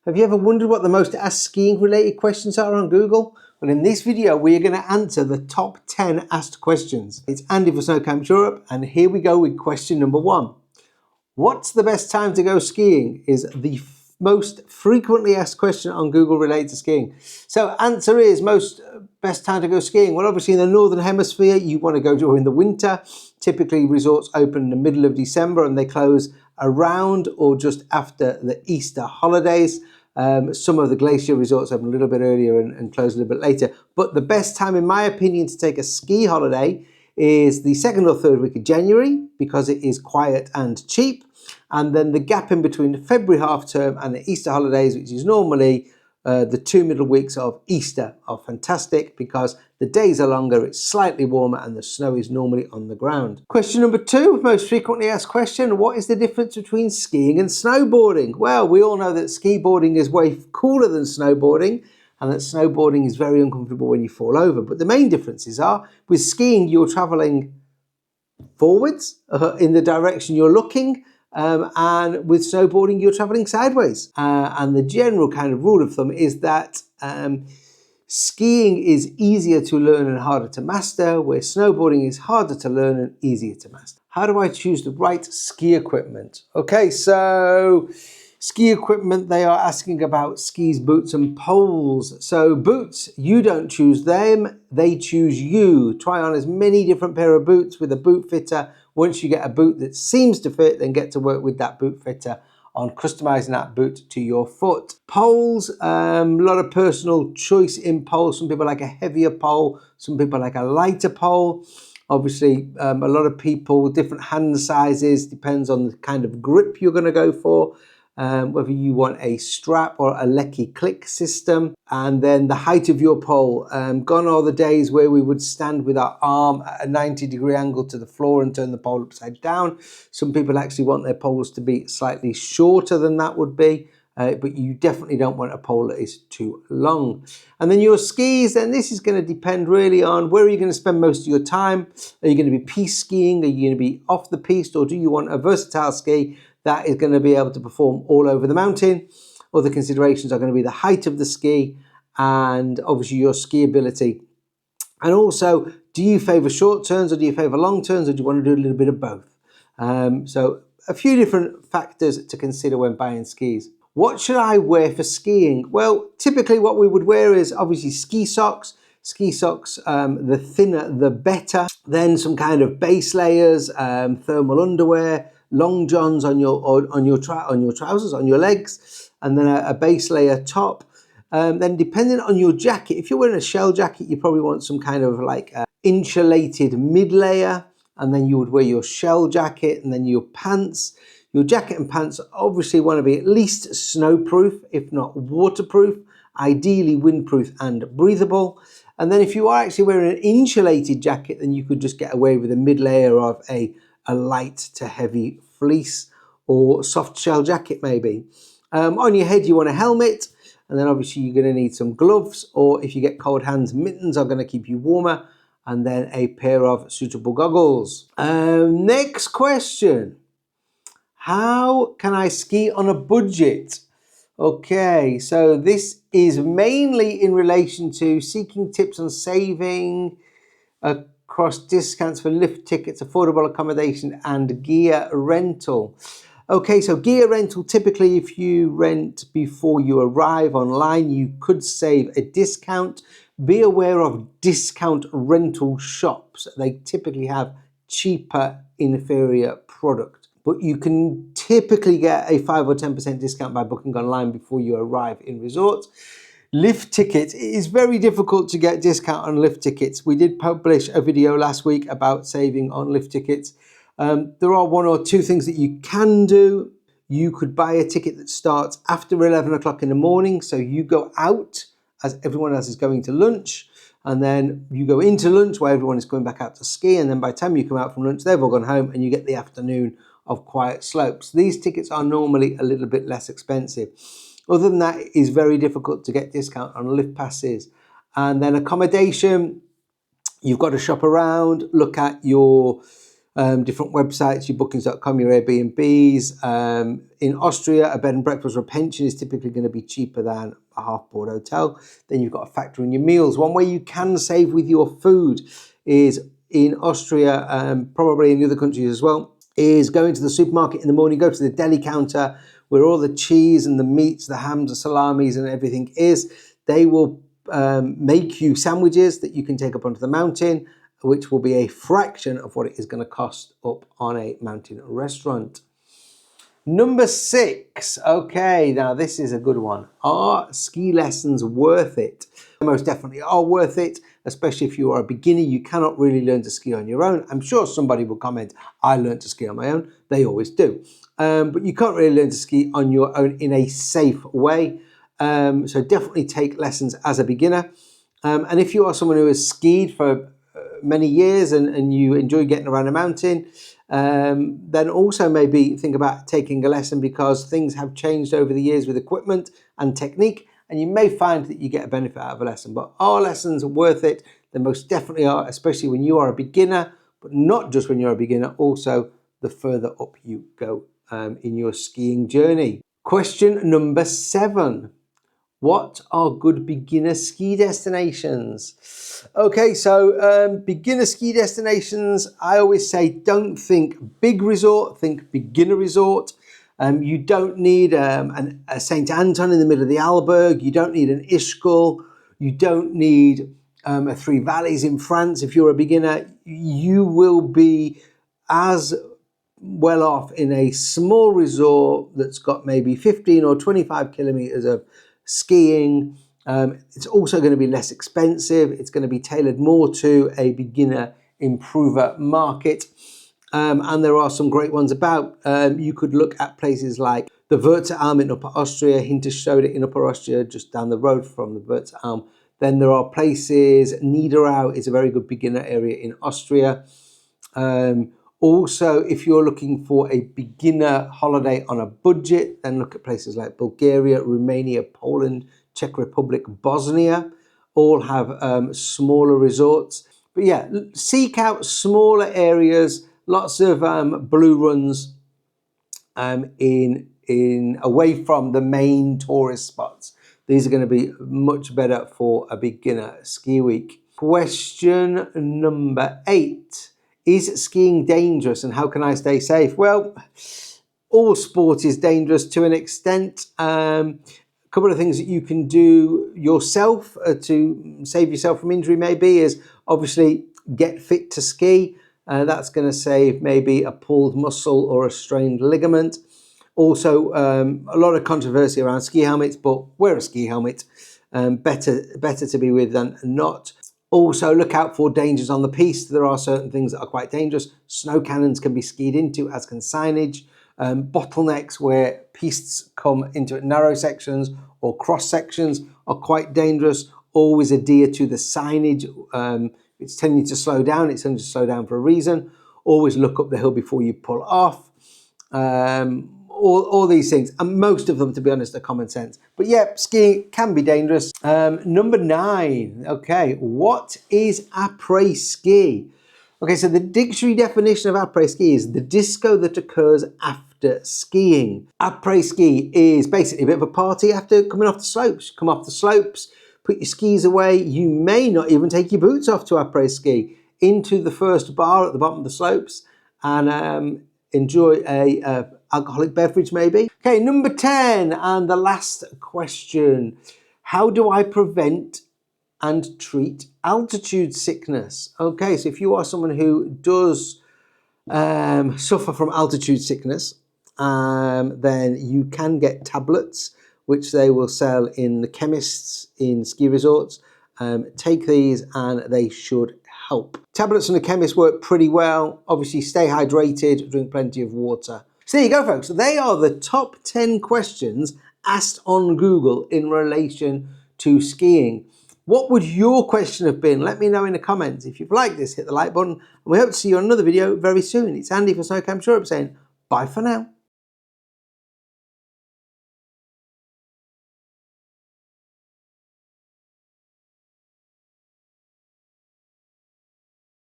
Have you ever wondered what the most asked skiing related questions are on Google? Well, in this video, we are going to answer the top 10 asked questions. It's Andy for Snow Camps Europe, and here we go with question number 1. What's the best time to go skiing is the most frequently asked question on Google related to skiing. So answer is best time to go skiing. Well, obviously in the Northern Hemisphere, you want to go during the winter. Typically resorts open in the middle of December and they close around or just after the Easter holidays. Some of the glacier resorts open a little bit earlier and close a little bit later. But the best time, in my opinion, to take a ski holiday is the 2nd or 3rd week of January because it is quiet and cheap. And then the gap in between the February half term and the Easter holidays, which is normally the 2 middle weeks of Easter, are fantastic because the days are longer, it's slightly warmer, and the snow is normally on the ground. Question number 2, most frequently asked question, what is the difference between skiing and snowboarding? Well, we all know that skiboarding is way cooler than snowboarding, and that snowboarding is very uncomfortable when you fall over. But the main differences are, with skiing, you're traveling forwards in the direction you're looking, and with snowboarding you're traveling sideways, and the general kind of rule of thumb is that skiing is easier to learn and harder to master, where snowboarding is harder to learn and easier to master. How do I choose the right ski equipment? Okay, so ski equipment, they are asking about skis, boots and poles. So boots, you don't choose them, they choose you. Try on as many different pair of boots with a boot fitter. Once you get a boot that seems to fit, then get to work with that boot fitter on customizing that boot to your foot. Poles, a lot of personal choice in poles. Some people like a heavier pole, some people like a lighter pole. Obviously, a lot of people, different hand sizes, depends on the kind of grip you're going to go for. Whether you want a strap or a lecky click system, and then the height of your pole. Gone are the days where we would stand with our arm at a 90-degree angle to the floor and turn the pole upside down. Some people actually want their poles to be slightly shorter than that would be, but you definitely don't want a pole that is too long. And then your skis, then this is going to depend really on where are you going to spend most of your time. Are you going to be piste skiing? Are you going to be off the piste? Or do you want a versatile ski that is going to be able to perform all over the mountain? Other considerations are going to be the height of the ski and obviously your ski ability. And also, do you favour short turns or do you favour long turns, or do you want to do a little bit of both? So a few different factors to consider when buying skis. What should I wear for skiing? Well, typically what we would wear is obviously ski socks. Ski socks, the thinner the better. Then some kind of base layers, thermal underwear, long johns on your trousers, on your legs, and then a base layer top. Then depending on your jacket, if you're wearing a shell jacket, you probably want some kind of like insulated mid layer, and then you would wear your shell jacket, and then your pants. Your jacket and pants obviously want to be at least snowproof, if not waterproof, ideally windproof and breathable. And then if you are actually wearing an insulated jacket, then you could just get away with a mid layer of a light to heavy fleece or soft shell jacket maybe. On your head you want a helmet, and then obviously you're going to need some gloves, or if you get cold hands, mittens are going to keep you warmer, and then a pair of suitable goggles. Next question. How can I ski on a budget? Okay, so this is mainly in relation to seeking tips on saving across discounts for lift tickets, affordable accommodation and gear rental. Okay, so gear rental, typically if you rent before you arrive online, you could save a discount. Be aware of discount rental shops. They typically have cheaper, inferior product. But you can typically get a 5 or 10% discount by booking online before you arrive in resorts. Lift tickets, it is very difficult to get discount on lift tickets. We did publish a video last week about saving on lift tickets. There are 1 or 2 things that you can do. You could buy a ticket that starts after 11 o'clock in the morning. So you go out as everyone else is going to lunch, and then you go into lunch where everyone is going back out to ski. And then by the time you come out from lunch, they've all gone home and you get the afternoon of quiet slopes. These tickets are normally a little bit less expensive. Other than that, it is very difficult to get discount on lift passes. And then accommodation, you've got to shop around, look at your different websites, your bookings.com, your Airbnbs. In Austria, a bed and breakfast or a pension is typically going to be cheaper than a half-board hotel. Then you've got to factor in your meals. One way you can save with your food is in Austria, probably in the other countries as well, is going to the supermarket in the morning, go to the deli counter where all the cheese and the meats, the hams, the salamis and everything is. They will make you sandwiches that you can take up onto the mountain, which will be a fraction of what it is going to cost up on a mountain restaurant. Number 6. Okay, now this is a good one. Are ski lessons worth it? They most definitely are worth it, especially if you are a beginner. You cannot really learn to ski on your own. I'm sure somebody will comment, I learned to ski on my own. They always do. But you can't really learn to ski on your own in a safe way. So definitely take lessons as a beginner. And if you are someone who has skied for many years and you enjoy getting around a mountain, then also maybe think about taking a lesson, because things have changed over the years with equipment and technique, and you may find that you get a benefit out of a lesson. But are lessons worth it? They most definitely are, especially when you are a beginner, but not just when you're a beginner, also the further up you go in your skiing journey. Question number 7. What are good beginner ski destinations? Okay, so beginner ski destinations, I always say don't think big resort, think beginner resort. You don't need a St. Anton in the middle of the Arlberg. You don't need an Ischgl. You don't need a Three Valleys in France. If you're a beginner, you will be as well off in a small resort that's got maybe 15 or 25 kilometers of skiing. It's also going to be less expensive. It's going to be tailored more to a beginner improver market. And there are some great ones about. You could look at places like the Wurzelalm in Upper Austria, Hinterstode in Upper Austria, just down the road from the Wurzelalm. Then there are places, Niederau is a very good beginner area in Austria. Also, if you're looking for a beginner holiday on a budget, then look at places like Bulgaria, Romania, Poland, Czech Republic, Bosnia. All have smaller resorts. But yeah, seek out smaller areas, lots of blue runs in away from the main tourist spots. These are going to be much better for a beginner ski week. Question number 8. Is skiing dangerous and how can I stay safe? Well, all sport is dangerous to an extent. A couple of things that you can do yourself to save yourself from injury maybe is obviously get fit to ski. That's going to save maybe a pulled muscle or a strained ligament. Also, a lot of controversy around ski helmets, but wear a ski helmet. Better to be with than not. Also, look out for dangers on the piste. There are certain things that are quite dangerous. Snow cannons can be skied into, as can signage. Bottlenecks where pistes come into narrow sections or cross sections are quite dangerous. Always adhere to the signage. It's telling you to slow down. It's telling you to slow down for a reason. Always look up the hill before you pull off. All these things, and most of them, to be honest, are common sense. But yeah, skiing can be dangerous. Number 9. Okay, what is après ski? Okay, so the dictionary definition of après ski is the disco that occurs after skiing. Après ski is basically a bit of a party after coming off the slopes. Come off the slopes, put your skis away. You may not even take your boots off to après ski, into the first bar at the bottom of the slopes, and enjoy a alcoholic beverage maybe. Okay, number 10 and the last question. How do I prevent and treat altitude sickness? Okay, so if you are someone who does suffer from altitude sickness, then you can get tablets, which they will sell in the chemists in ski resorts. Take these and they should help. Tablets from the chemist work pretty well. Obviously, stay hydrated, drink plenty of water. So there you go, folks. They are the top 10 questions asked on Google in relation to skiing. What would your question have been? Let me know in the comments. If you've liked this, hit the like button. And we hope to see you on another video very soon. It's Andy from Snowboarding Europe saying bye for now.